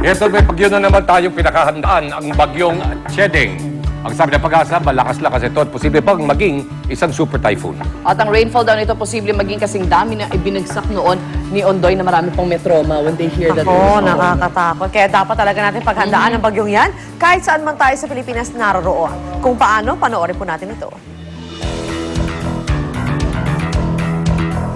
Ito may bagyo na naman tayong pinakahandaan, ang bagyong Chedeng. Ang sabi ng Pag-asa, malakas-lakas ito at posible pang maging isang super typhoon. At ang rainfall daw nito posible maging kasing dami na ibinagsak noon ni Ondoy na marami pong metroma when they hear that. Ako, nakakatakot. Kaya dapat talaga natin paghandaan ang bagyong yan kahit saan man tayo sa Pilipinas naroroon. Kung paano, panoorin po natin ito.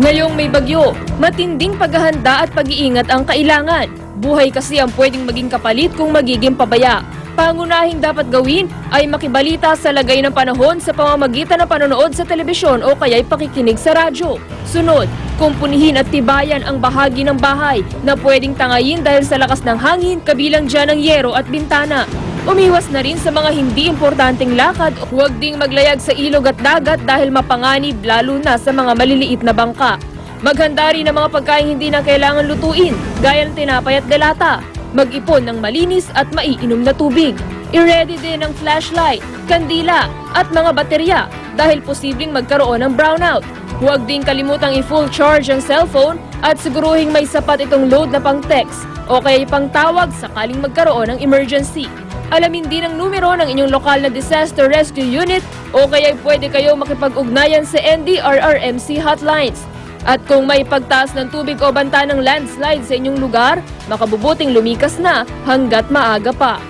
Ngayong may bagyo, matinding paghahanda at pag-iingat ang kailangan. Buhay kasi ang pwedeng maging kapalit kung magiging pabaya. Pangunahing dapat gawin ay makibalita sa lagay ng panahon sa pamamagitan ng panonood sa telebisyon o kaya'y pakikinig sa radyo. Sunod, kumpunihin at tibayan ang bahagi ng bahay na pwedeng tangayin dahil sa lakas ng hangin, kabilang dyan ng yero at bintana. Umiwas na rin sa mga hindi importanteng lakad, huwag ding maglayag sa ilog at dagat dahil mapanganib lalo na sa mga maliliit na bangka. Maghanda rin ng mga pagkain hindi na kailangan lutuin, gaya ng tinapay at delata. Mag-ipon ng malinis at maiinom na tubig. I-ready din ang flashlight, kandila at mga baterya dahil posibleng magkaroon ng brownout. Huwag din kalimutang i-full charge ang cellphone at siguruhing may sapat itong load na pang-text o kaya pang-tawag sakaling magkaroon ng emergency. Alamin din ang numero ng inyong lokal na disaster rescue unit o kaya pwede kayo makipag-ugnayan sa NDRRMC hotlines. At kung may pagtaas ng tubig o banta ng landslide sa inyong lugar, makabubuting lumikas na hanggat maaga pa.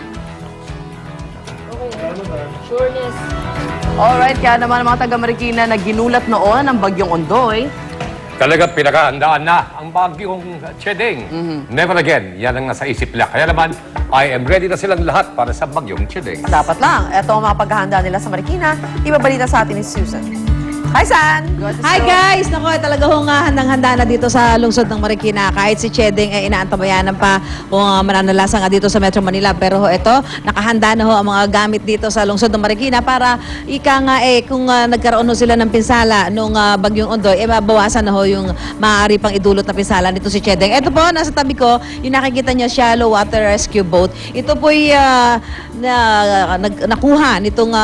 Sureness. Alright, kaya naman ang mga taga-Marikina na ginulat noon ang bagyong Ondoy. Talagang pinakahandaan na ang bagyong Chedeng. Never again, yan ang nasa isip nila. Kaya naman, I am ready na silang lahat para sa bagyong Chedeng. Dapat lang. Ito ang mga paghahanda nila sa Marikina. Ibabalita sa atin ni Susan. Hi, San! Hi guys! Naku, talaga hong handang-handa na dito sa lungsod ng Marikina. Kahit si Chedeng ay inaantabayanan pa kung mananalasa nga dito sa Metro Manila. Pero ito, nakahanda na ho ang mga gamit dito sa lungsod ng Marikina para kung nagkaroon sila ng pinsala nung bagyong Ondoy, mabawasan na ho yung maaari pang idulot na pinsala nito si Chedeng. Ito po, nasa tabi ko, yung nakikita nyo, shallow water rescue boat. Ito po'y nakuha nitong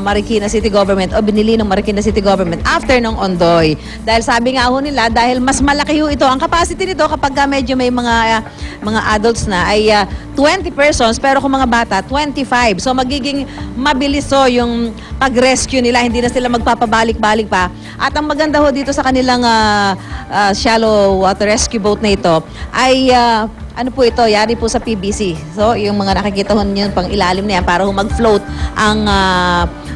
Marikina City Government o binili ng Marikina City Government after ng Ondoy. Dahil sabi nga ho nila, dahil mas malaki ho ito, ang capacity nito kapag medyo may mga adults na ay 20 persons, pero kung mga bata, 25. So magiging mabilis ho yung pag-rescue nila, hindi na sila magpapabalik-balik pa. At ang maganda ho dito sa kanilang shallow water rescue boat na ito ay ano po ito, yari po sa PVC. So, yung mga nakikita ho nyo pang ilalim na yan para ho mag-float ang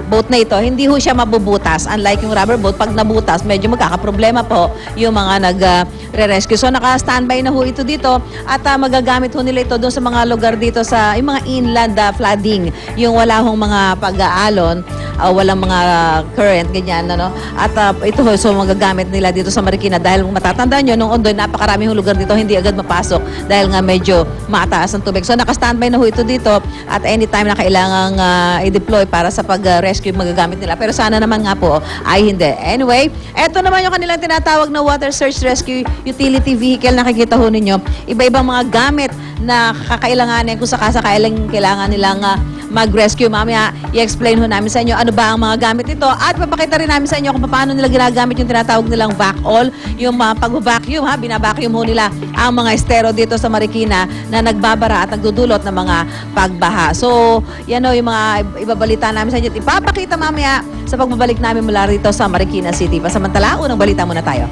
boat na ito, hindi ho siya mabubutas. Unlike yung rubber boat, pag nabutas, medyo magkakaproblema po yung mga nagre-rescue. So, naka-standby na ho ito dito at magagamit ho nila ito doon sa mga lugar dito sa yung mga inland flooding, yung wala hong mga pag-aalon, walang mga current, ganyan, ano. At ito ho, so magagamit nila dito sa Marikina dahil matatandaan nyo, nung Ondoy, napakarami hong lugar dito, hindi agad mapasok dahil nga medyo mataas ang tubig. So naka-standby na ho ito dito at anytime na kailangang i-deploy para sa pag-rescue magagamit nila. Pero sana naman nga po ay hindi. Anyway, eto naman yung kanilang tinatawag na Water Search Rescue Utility Vehicle. Nakikita ho ninyo, iba-ibang mga gamit na kakailanganin kung sakasakailang kailangan nilang mag-rescue. Mamaya, i-explain ho namin sa inyo ano ba ang mga gamit nito at papakita rin namin sa inyo kung paano nila ginagamit yung tinatawag nilang vac-all, yung pag-vacuum, binabacuum ho nila ang mga estero dito sa Marikina na nagbabara at nagdudulot ng mga pagbaha. So, yan ho yung mga ibabalita namin sa inyo at ipapakita mamaya sa pagbabalik namin mula rito sa Marikina City. Pasamantala, unang balita muna tayo.